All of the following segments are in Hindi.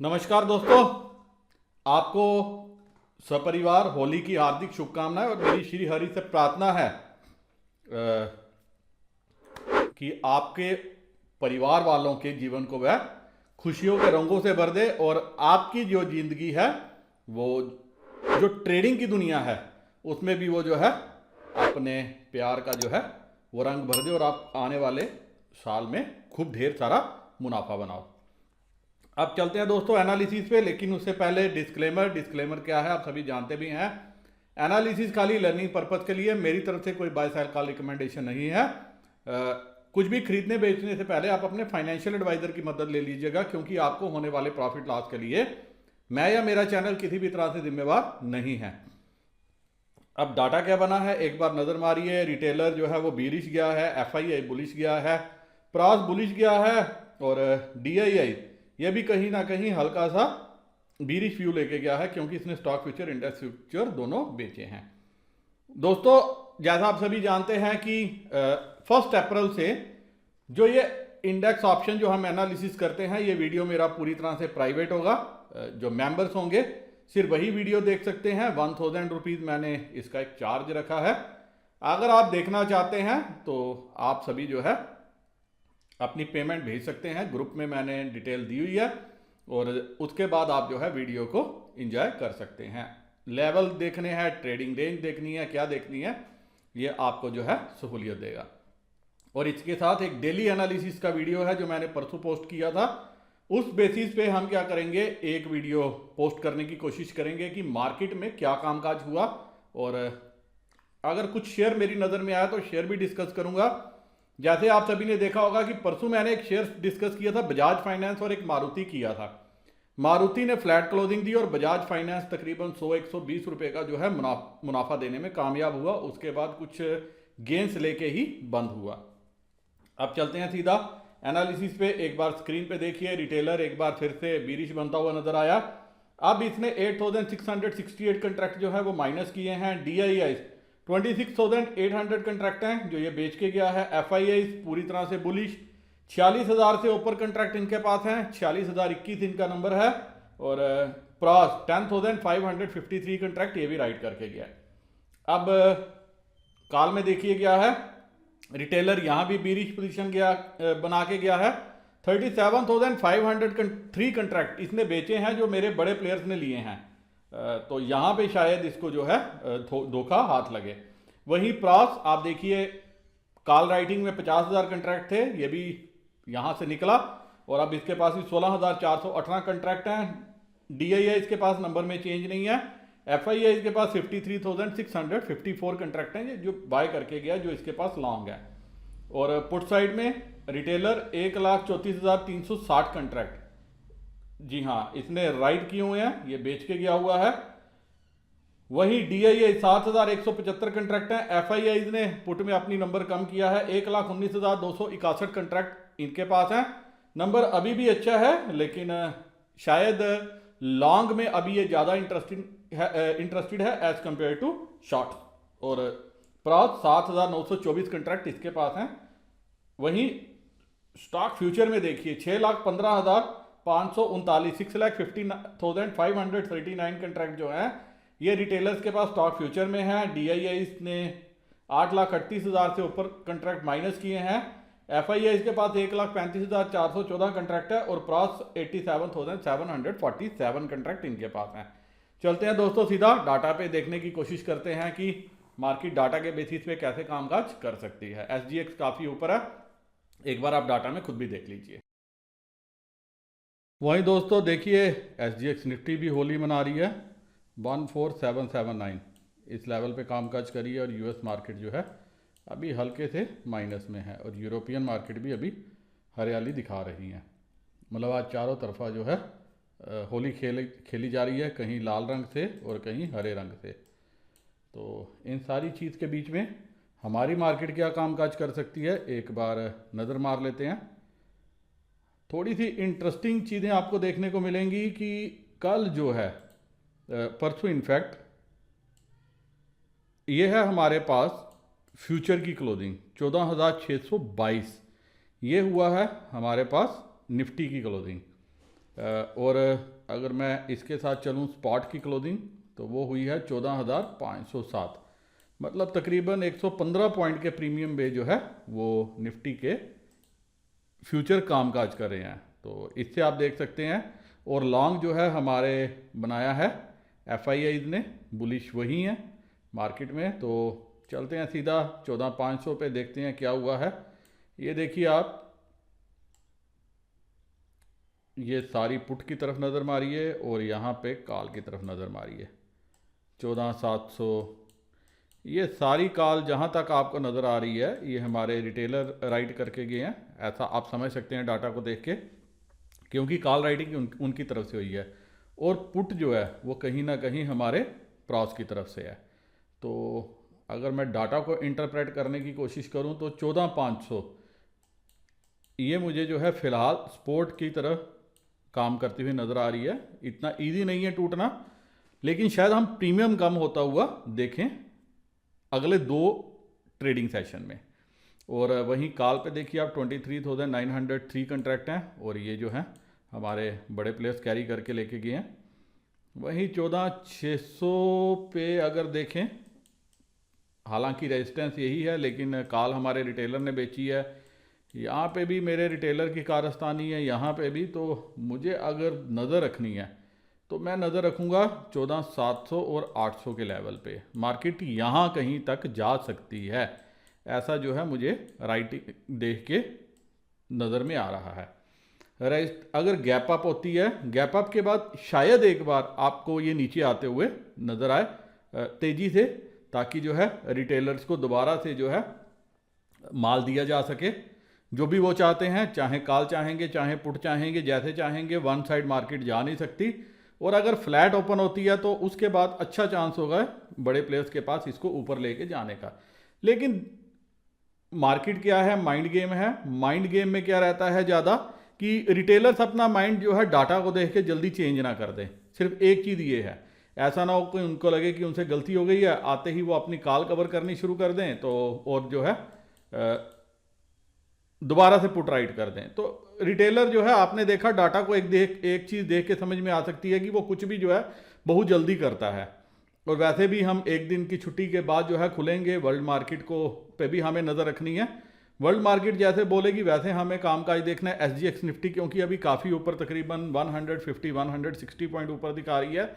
नमस्कार दोस्तों, आपको सपरिवार होली की हार्दिक शुभकामनाएं और मेरी श्री हरि से प्रार्थना है कि आपके परिवार वालों के जीवन को वह खुशियों के रंगों से भर दे और आपकी जो जिंदगी है वो जो ट्रेडिंग की दुनिया है उसमें भी वो जो है अपने प्यार का जो है वो रंग भर दे और आप आने वाले साल में खूब ढेर सारा मुनाफा बनाओ। अब चलते हैं दोस्तों एनालिसिस पे, लेकिन उससे पहले डिस्क्लेमर क्या है आप सभी जानते भी हैं। एनालिसिस खाली लर्निंग पर्पज के लिए, मेरी तरफ से कोई बाय सेल का रिकमेंडेशन नहीं है। कुछ भी खरीदने बेचने से पहले आप अपने फाइनेंशियल एडवाइजर की मदद ले लीजिएगा, क्योंकि आपको होने वाले प्रॉफिट लॉस के लिए मैं या मेरा चैनल किसी भी तरह से जिम्मेवार नहीं है। अब डाटा क्या बना है एक बार नजर मारिए। रिटेलर जो है वो बीरिश गया है, एफआईआई बुलिश गया है, प्रास बुलिश गया है और डीआईआई ये भी कहीं ना कहीं हल्का सा बीरिश व्यू लेके गया है, क्योंकि इसने स्टॉक फ्यूचर इंडेक्स फ्यूचर दोनों बेचे हैं। दोस्तों जैसा आप सभी जानते हैं कि 1 अप्रैल से जो ये इंडेक्स ऑप्शन जो हम एनालिसिस करते हैं, ये वीडियो मेरा पूरी तरह से प्राइवेट होगा। जो मेंबर्स होंगे सिर्फ वही वीडियो देख सकते हैं। 1000 रुपीज़ मैंने इसका एक चार्ज रखा है। अगर आप देखना चाहते हैं तो आप सभी जो है अपनी पेमेंट भेज सकते हैं। ग्रुप में मैंने डिटेल दी हुई है और उसके बाद आप जो है वीडियो को एंजॉय कर सकते हैं। लेवल देखने हैं, ट्रेडिंग रेंज देखनी है, क्या देखनी है, ये आपको जो है सहूलियत देगा। और इसके साथ एक डेली एनालिसिस का वीडियो है जो मैंने परसों पोस्ट किया था। उस बेसिस पे हम क्या करेंगे, एक वीडियो पोस्ट करने की कोशिश करेंगे कि मार्केट में क्या कामकाज हुआ, और अगर कुछ शेयर मेरी नज़र में आया तो शेयर भी डिस्कस करूंगा। जैसे आप सभी ने देखा होगा कि परसों मैंने एक शेयर डिस्कस किया था, बजाज फाइनेंस, और एक मारुति किया था। मारुति ने फ्लैट क्लोजिंग दी और बजाज फाइनेंस तकरीबन 100-120 रुपए का जो है मुनाफा देने में कामयाब हुआ। उसके बाद कुछ गेंस लेके ही बंद हुआ। अब चलते हैं सीधा एनालिसिस पे। एक बार स्क्रीन पे देखिए, रिटेलर एक बार फिर से बीरिश बनता हुआ नजर आया। अब इसने 8668 कंट्रैक्ट जो है वो माइनस किए हैं। डीआईआई 26,800 कंट्रैक्ट हैं जो ये बेच के गया है। एफआईआई पूरी तरह से बुलिश, 46,000 से ऊपर कंट्रैक्ट इनके पास हैं, 46,021 इनका नंबर है। और प्रॉस 10,553 कंट्रैक्ट ये भी राइट करके गया है। अब कॉल में देखिए क्या है, रिटेलर यहां भी बीरिश पोजीशन गया बना के गया है। 37,503 कंट्रैक्ट इसने बेचे हैं जो मेरे बड़े प्लेयर्स ने लिए हैं। तो यहां पे शायद इसको जो है धोखा हाथ लगे। वहीं प्रॉस आप देखिए, कॉल राइटिंग में 50,000 कंट्रैक्ट थे, ये भी यहां से निकला और अब इसके पास भी 16,418 कंट्रैक्ट हैं। डीआईआई इसके पास नंबर में चेंज नहीं है। एफआईआई के पास 53,654 कंट्रैक्ट हैं जो बाय करके गया, जो इसके पास लॉन्ग है। और पुट साइड में रिटेलर 1,34,360 कंट्रैक्ट, जी हाँ, इसने राइट किए हुए हैं, ये बेच के गया हुआ है। वही डीआईआई 7,175 कंट्रैक्ट हैं। एफआईआई ने पुट में अपनी नंबर कम किया है, 1,19,261 कंट्रैक्ट इनके पास हैं। नंबर अभी भी अच्छा है, लेकिन शायद लॉन्ग में अभी ये ज़्यादा इंटरेस्टेड है एज कंपेयर टू शॉर्ट। और प्रॉस 7,924 कंट्रैक्ट इसके पास हैं। वहीं स्टॉक फ्यूचर में देखिए 6,15,539 6,50,539 कंट्रैक्ट जो है ये रिटेलर्स के पास स्टॉक फ्यूचर में है। डीआईआई ने 8,38,000 से ऊपर कंट्रैक्ट माइनस किए हैं। एफआईआई के पास 1,35,414 कंट्रैक्ट है और प्रॉस 87,747 कंट्रैक्ट इनके पास हैं। चलते हैं दोस्तों सीधा डाटा पे देखने की कोशिश करते हैं कि मार्केट डाटा के बेसिस पे कैसे कामकाज कर सकती है। एसजीएक्स काफ़ी ऊपर है, एक बार आप डाटा में खुद भी देख लीजिए। वहीं दोस्तों देखिए एसजीएक्स निफ्टी भी होली मना रही है, 14779 इस लेवल पे कामकाज करी है। और यूएस मार्केट जो है अभी हल्के से माइनस में है और यूरोपियन मार्केट भी अभी हरियाली दिखा रही है। मतलब आज चारों तरफा जो है होली खेली जा रही है, कहीं लाल रंग से और कहीं हरे रंग से। तो इन सारी चीज़ के बीच में हमारी मार्केट क्या कामकाज कर सकती है, एक बार नज़र मार लेते हैं। थोड़ी सी इंटरेस्टिंग चीज़ें आपको देखने को मिलेंगी कि कल जो है परसों इनफैक्ट ये है हमारे पास फ्यूचर की क्लोजिंग 14,622 ये हुआ है हमारे पास निफ्टी की क्लोजिंग। और अगर मैं इसके साथ चलूँ स्पॉट की क्लोजिंग तो वो हुई है 14,507, मतलब तकरीबन 115 पॉइंट के प्रीमियम पे जो है वो निफ्टी के फ्यूचर कामकाज कर रहे हैं। तो इससे आप देख सकते हैं। और लॉन्ग जो है हमारे बनाया है एफआईआईज ने, बुलिश वही हैं मार्केट में। तो चलते हैं सीधा 14,500 पे, देखते हैं क्या हुआ है। ये देखिए आप, ये सारी पुट की तरफ नज़र मारिए और यहाँ पे कॉल की तरफ नज़र मारिए 14,700। ये सारी कॉल जहाँ तक आपको नज़र आ रही है ये हमारे रिटेलर राइट करके गए हैं, ऐसा आप समझ सकते हैं डाटा को देख के, क्योंकि कॉल राइटिंग उनकी तरफ से हुई है और पुट जो है वो कहीं ना कहीं हमारे प्रॉस की तरफ से है। तो अगर मैं डाटा को इंटरप्रेट करने की कोशिश करूं तो 14,500 ये मुझे जो है फ़िलहाल सपोर्ट की तरह काम करती हुई नज़र आ रही है। इतना ईजी नहीं है टूटना, लेकिन शायद हम प्रीमियम कम होता हुआ देखें अगले 2 ट्रेडिंग सेशन में। और वहीं कॉल पे देखिए आप 23,903 कंट्रैक्ट हैं और ये जो है हमारे बड़े प्लेयर्स कैरी करके लेके गए हैं। वहीं 14,600 पे अगर देखें, हालांकि रेजिस्टेंस यही है लेकिन कॉल हमारे रिटेलर ने बेची है। यहाँ पे भी मेरे रिटेलर की कारस्तानी है, यहाँ पे भी। तो मुझे अगर नज़र रखनी है तो मैं नज़र रखूँगा 14,700 और 800 के लेवल पे। मार्केट यहाँ कहीं तक जा सकती है, ऐसा जो है मुझे राइटिंग देख के नज़र में आ रहा है। अगर गैप अप होती है, गैप अप के बाद शायद एक बार आपको ये नीचे आते हुए नज़र आए तेज़ी से, ताकि जो है रिटेलर्स को दोबारा से जो है माल दिया जा सके जो भी वो चाहते हैं, चाहे कॉल चाहेंगे चाहे पुट चाहेंगे, जैसे चाहेंगे। वन साइड मार्केट जा नहीं सकती। और अगर फ्लैट ओपन होती है तो उसके बाद अच्छा चांस होगा बड़े प्लेयर्स के पास इसको ऊपर लेके जाने का। लेकिन मार्केट क्या है, माइंड गेम है। माइंड गेम में क्या रहता है ज़्यादा कि रिटेलर्स अपना माइंड जो है डाटा को देख के जल्दी चेंज ना कर दें। सिर्फ एक चीज़ ये है, ऐसा ना हो कि उनको लगे कि उनसे गलती हो गई है, आते ही वो अपनी कॉल कवर करनी शुरू कर दें तो और जो है दोबारा से पुट राइट कर दें। तो रिटेलर जो है, आपने देखा डाटा को एक चीज़ देख के समझ में आ सकती है कि वो कुछ भी जो है बहुत जल्दी करता है। और वैसे भी हम एक दिन की छुट्टी के बाद जो है खुलेंगे, वर्ल्ड मार्केट को पे भी हमें नज़र रखनी है। वर्ल्ड मार्केट जैसे बोलेगी वैसे हमें कामकाज देखना है। SGX निफ्टी क्योंकि अभी काफ़ी ऊपर, तकरीबन 150-160 पॉइंट ऊपर दिखा रही है,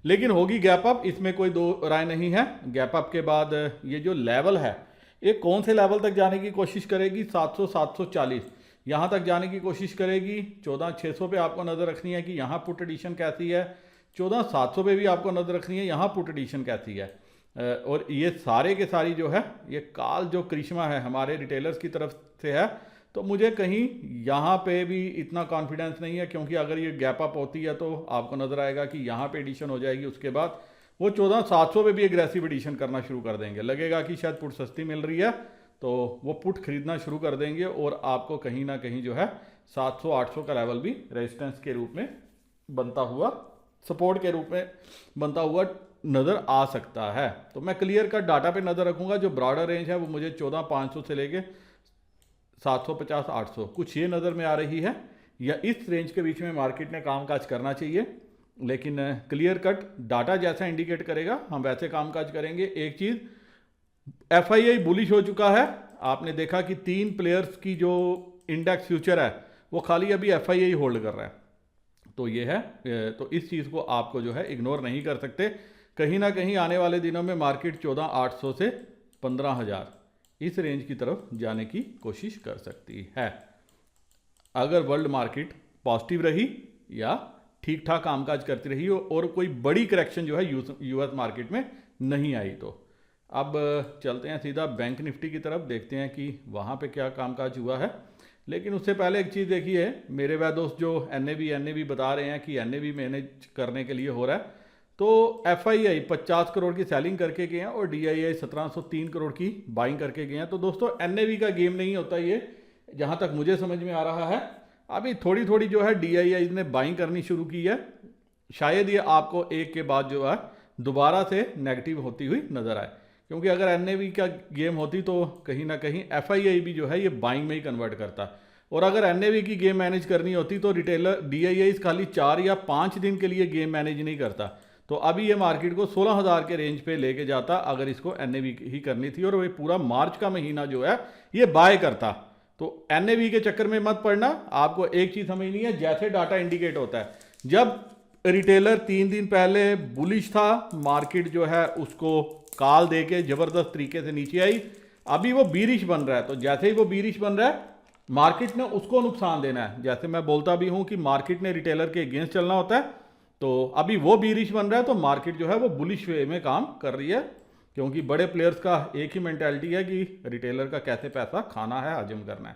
लेकिन होगी गैप अप, इसमें कोई दो राय नहीं है। गैप अप के बाद ये जो लेवल है ये कौन से लेवल तक जाने की कोशिश करेगी, 700-740 यहाँ तक जाने की कोशिश करेगी। 14,600 पे आपको नज़र रखनी है कि यहाँ पुट एडिशन कैसी है। 14,700 पे भी आपको नज़र रखनी है यहाँ पुट एडिशन कैसी है। और ये सारे के सारी जो है ये काल जो करिश्मा है हमारे रिटेलर्स की तरफ से है। तो मुझे कहीं यहाँ पे भी इतना कॉन्फिडेंस नहीं है, क्योंकि अगर ये गैप अप होती है तो आपको नज़र आएगा कि यहाँ पे एडिशन हो जाएगी, उसके बाद वो 14,700 पे भी एग्रेसिव एडिशन करना शुरू कर देंगे। लगेगा कि शायद पुट सस्ती मिल रही है तो वो पुट खरीदना शुरू कर देंगे और आपको कहीं ना कहीं जो है 700-800 का लेवल भी रेजिस्टेंस के रूप में बनता हुआ, सपोर्ट के रूप में बनता हुआ नज़र आ सकता है। तो मैं क्लियर कट डाटा पे नज़र रखूँगा। जो ब्रॉडर रेंज है वो मुझे 14,500 से लेके 750-800 कुछ ये नज़र में आ रही है, या इस रेंज के बीच में मार्केट ने कामकाज करना चाहिए। लेकिन क्लियर कट डाटा जैसा इंडिकेट करेगा हम वैसे कामकाज करेंगे। एक चीज़, FII बुलिश हो चुका है। आपने देखा कि 3 प्लेयर्स की जो इंडेक्स फ्यूचर है वो खाली अभी FII होल्ड कर रहा है। तो ये है, तो इस चीज़ को आपको जो है इग्नोर नहीं कर सकते। कहीं ना कहीं आने वाले दिनों में मार्केट 14,800 से 15,000 इस रेंज की तरफ जाने की कोशिश कर सकती है, अगर वर्ल्ड मार्केट पॉजिटिव रही या ठीक ठाक कामकाज करती रही और कोई बड़ी करेक्शन जो है US मार्केट में नहीं आई। तो अब चलते हैं सीधा बैंक निफ्टी की तरफ, देखते हैं कि वहाँ पे क्या कामकाज हुआ है। लेकिन उससे पहले एक चीज़ देखिए, मेरे वह दोस्त जो NAV बता रहे हैं कि NAV मैनेज करने के लिए हो रहा है, तो FII 50 करोड़ की सेलिंग करके गए हैं और DII 1703 करोड़ की बाइंग करके गए हैं। तो दोस्तों NAV का गेम नहीं होता ये, जहाँ तक मुझे समझ में आ रहा है। अभी थोड़ी थोड़ी जो है DII ने बाइंग करनी शुरू की है, शायद ये आपको एक के बाद जो है दोबारा से नेगेटिव होती हुई नज़र आए, क्योंकि अगर NAV का गेम होती तो कहीं ना कहीं FII भी जो है ये बाइंग में ही कन्वर्ट करता। और अगर एनएवी की गेम मैनेज करनी होती तो रिटेलर DII खाली 4 या 5 दिन के लिए गेम मैनेज नहीं करता। तो अभी ये मार्केट को 16,000 के रेंज पे लेके जाता अगर इसको एनएवी ही करनी थी, और वही पूरा मार्च का महीना जो है ये बाय करता। तो एनएवी के चक्कर में मत पड़ना। आपको एक चीज़ समझनी है, जैसे डाटा इंडिकेट होता है, जब रिटेलर 3 दिन पहले बुलिश था, मार्केट जो है उसको काल दे के ज़बरदस्त तरीके से नीचे आई, अभी वो बीरिश बन रहा है। तो जैसे ही वो बीरिश बन रहा है, मार्केट ने उसको नुकसान देना है। जैसे मैं बोलता भी हूं कि मार्केट ने रिटेलर के अगेंस्ट चलना होता है, तो अभी वो बीरिश बन रहा है, तो मार्केट जो है वो बुलिश वे में काम कर रही है, क्योंकि बड़े प्लेयर्स का एक ही मेंटालिटी है कि रिटेलर का कैसे पैसा खाना है, हजम करना है।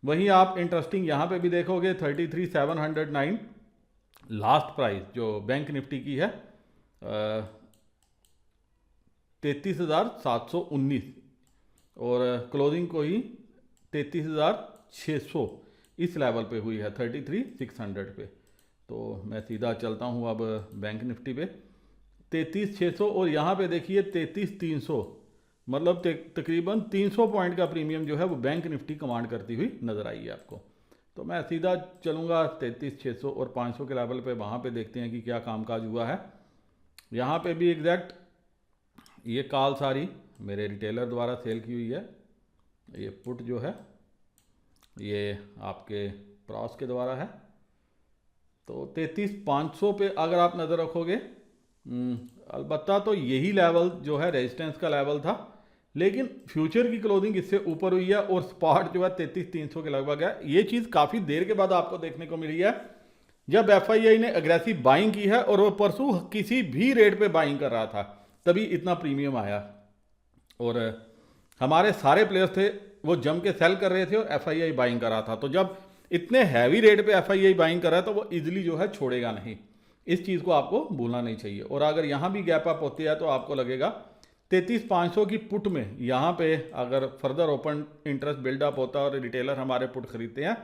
वहीं आप इंटरेस्टिंग यहाँ पे भी देखोगे 33,709 लास्ट प्राइस जो बैंक निफ्टी की है 33,719, और क्लोजिंग को ही 33,600 इस लेवल पे हुई है 33,600 पे। तो मैं सीधा चलता हूँ अब बैंक निफ्टी पे 33,600, और यहाँ पे देखिए 33,300, मतलब तकरीबन 300 पॉइंट का प्रीमियम जो है वो बैंक निफ्टी कमांड करती हुई नज़र आई है आपको। तो मैं सीधा चलूँगा 33,600 और 500 के लेवल पे, वहाँ पे देखते हैं कि क्या कामकाज हुआ है। यहाँ पे भी एग्जैक्ट ये कॉल सारी मेरे रिटेलर द्वारा सेल की हुई है। ये पुट जो है ये आपके प्रॉस के द्वारा है। तो 33,500 पे अगर आप नज़र रखोगे, अलबत्ता तो यही लेवल जो है रेजिस्टेंस का लेवल था, लेकिन फ्यूचर की क्लोजिंग इससे ऊपर हुई है और स्पॉट जो है 33,300 के लगभग है। ये चीज़ काफ़ी देर के बाद आपको देखने को मिली है, जब FII ने अग्रेसिव बाइंग की है, और वो परसों किसी भी रेट पे बाइंग कर रहा था, तभी इतना प्रीमियम आया। और हमारे सारे प्लेयर्स थे वो जम के सेल कर रहे थे और FII बाइंग कर रहा था। तो जब इतने हैवी रेट पे FII बाइंग कर रहा है तो वो इजीली जो है छोड़ेगा नहीं। इस चीज़ को आपको भूलना नहीं चाहिए। और अगर यहाँ भी गैप अप होती है तो आपको लगेगा 33,500 की पुट में यहाँ पे अगर फर्दर ओपन इंटरेस्ट बिल्डअप होता है और रिटेलर हमारे पुट खरीदते हैं,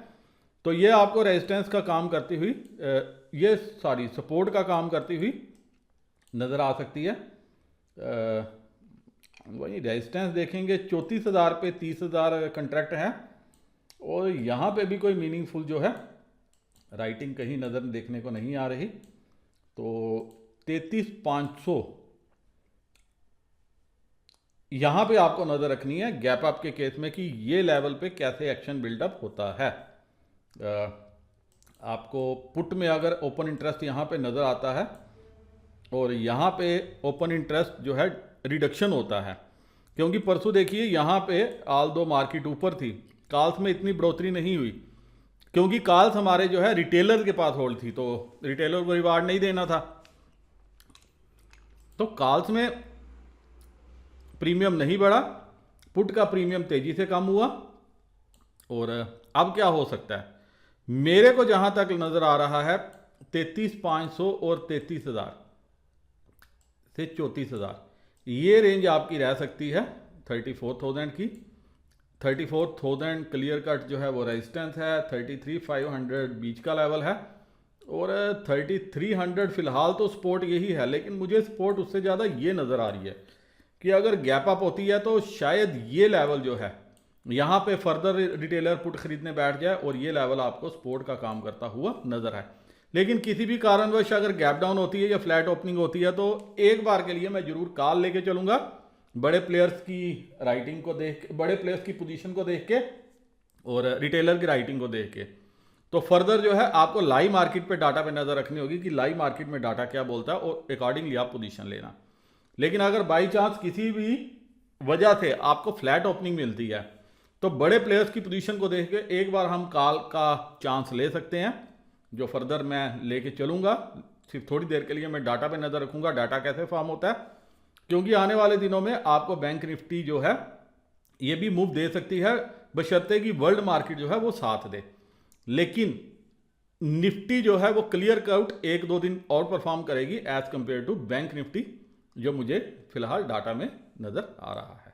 तो ये आपको रेजिस्टेंस का काम करती हुई सपोर्ट का काम करती हुई नज़र आ सकती है। वही रेजिस्टेंस देखेंगे 34,000 पे 30,000 कंट्रैक्ट है, और यहाँ पे भी कोई मीनिंगफुल जो है राइटिंग कहीं नज़र देखने को नहीं आ रही। तो 33,500 यहाँ पे आपको नज़र रखनी है गैप अप के केस में कि ये लेवल पे कैसे एक्शन बिल्डअप होता है। आपको पुट में अगर ओपन इंटरेस्ट यहाँ पे नज़र आता है और यहाँ पे ओपन इंटरेस्ट जो है रिडक्शन होता है, क्योंकि परसों देखिए यहाँ पे आल दो मार्केट ऊपर थी, कॉल्स में इतनी बढ़ोतरी नहीं हुई, क्योंकि कॉल्स हमारे जो है रिटेलर के पास होल्ड थी, तो रिटेलर को रिवार्ड नहीं देना था। तो कॉल्स में प्रीमियम नहीं बढ़ा, पुट का प्रीमियम तेजी से कम हुआ। और अब क्या हो सकता है, मेरे को जहां तक नजर आ रहा है 33,500 और 33,000 से 34,000 ये रेंज आपकी रह सकती है 34,000 की। 34,000 क्लियर कट जो है वो रेजिस्टेंस है, 33,500 बीच का लेवल है, और 33,100 फिलहाल तो सपोर्ट यही है। लेकिन मुझे सपोर्ट उससे ज़्यादा ये नज़र आ रही है कि अगर गैप अप होती है तो शायद ये लेवल जो है यहाँ पे फर्दर रिटेलर पुट खरीदने बैठ जाए और ये लेवल आपको सपोर्ट का काम करता हुआ नजर आए। लेकिन किसी भी कारणवश अगर गैप डाउन होती है या फ्लैट ओपनिंग होती है तो एक बार के लिए मैं जरूर कॉल लेके चलूंगा, बड़े प्लेयर्स की राइटिंग को देख के, बड़े प्लेयर्स की पोजीशन को देख के और रिटेलर की राइटिंग को देख के। तो फर्दर जो है आपको लाइव मार्केट पे डाटा पे नजर रखनी होगी कि लाइव मार्केट में डाटा क्या बोलता है और अकॉर्डिंगली आप पोजीशन लेना। लेकिन अगर बाई चांस किसी भी वजह से आपको फ्लैट ओपनिंग मिलती है तो बड़े प्लेयर्स की पोजीशन को देख के एक बार हम कॉल का चांस ले सकते हैं, जो फर्दर मैं लेके चलूंगा। सिर्फ थोड़ी देर के लिए मैं डाटा पे नजर रखूंगा, डाटा कैसे फॉर्म होता है, क्योंकि आने वाले दिनों में आपको बैंक निफ्टी जो है ये भी मूव दे सकती है, बशर्ते कि वर्ल्ड मार्केट जो है वो साथ दे। लेकिन निफ्टी जो है वो क्लियर कट 1-2 दिन और परफॉर्म करेगी as compared to bank Nifty, जो मुझे फिलहाल डाटा में नजर आ रहा है।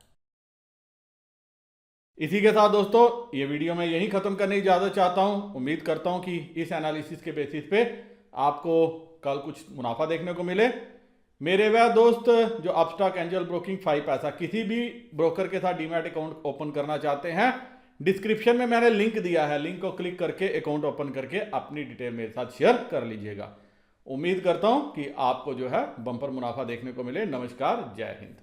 इसी के साथ दोस्तों ये वीडियो मैं यहीं खत्म करने की इजाजत चाहता हूं। उम्मीद करता हूं कि इस एनालिसिस के बेसिस पे आपको कल कुछ मुनाफा देखने को मिले। मेरे वह दोस्त जो अपस्टॉक एंजल ब्रोकिंग 5 पैसा किसी भी ब्रोकर के साथ डीमैट अकाउंट ओपन करना चाहते हैं, डिस्क्रिप्शन में मैंने लिंक दिया है, लिंक को क्लिक करके अकाउंट ओपन करके अपनी डिटेल मेरे साथ शेयर कर लीजिएगा। उम्मीद करता हूं कि आपको जो है बम्पर मुनाफा देखने को मिले। नमस्कार, जय हिंद।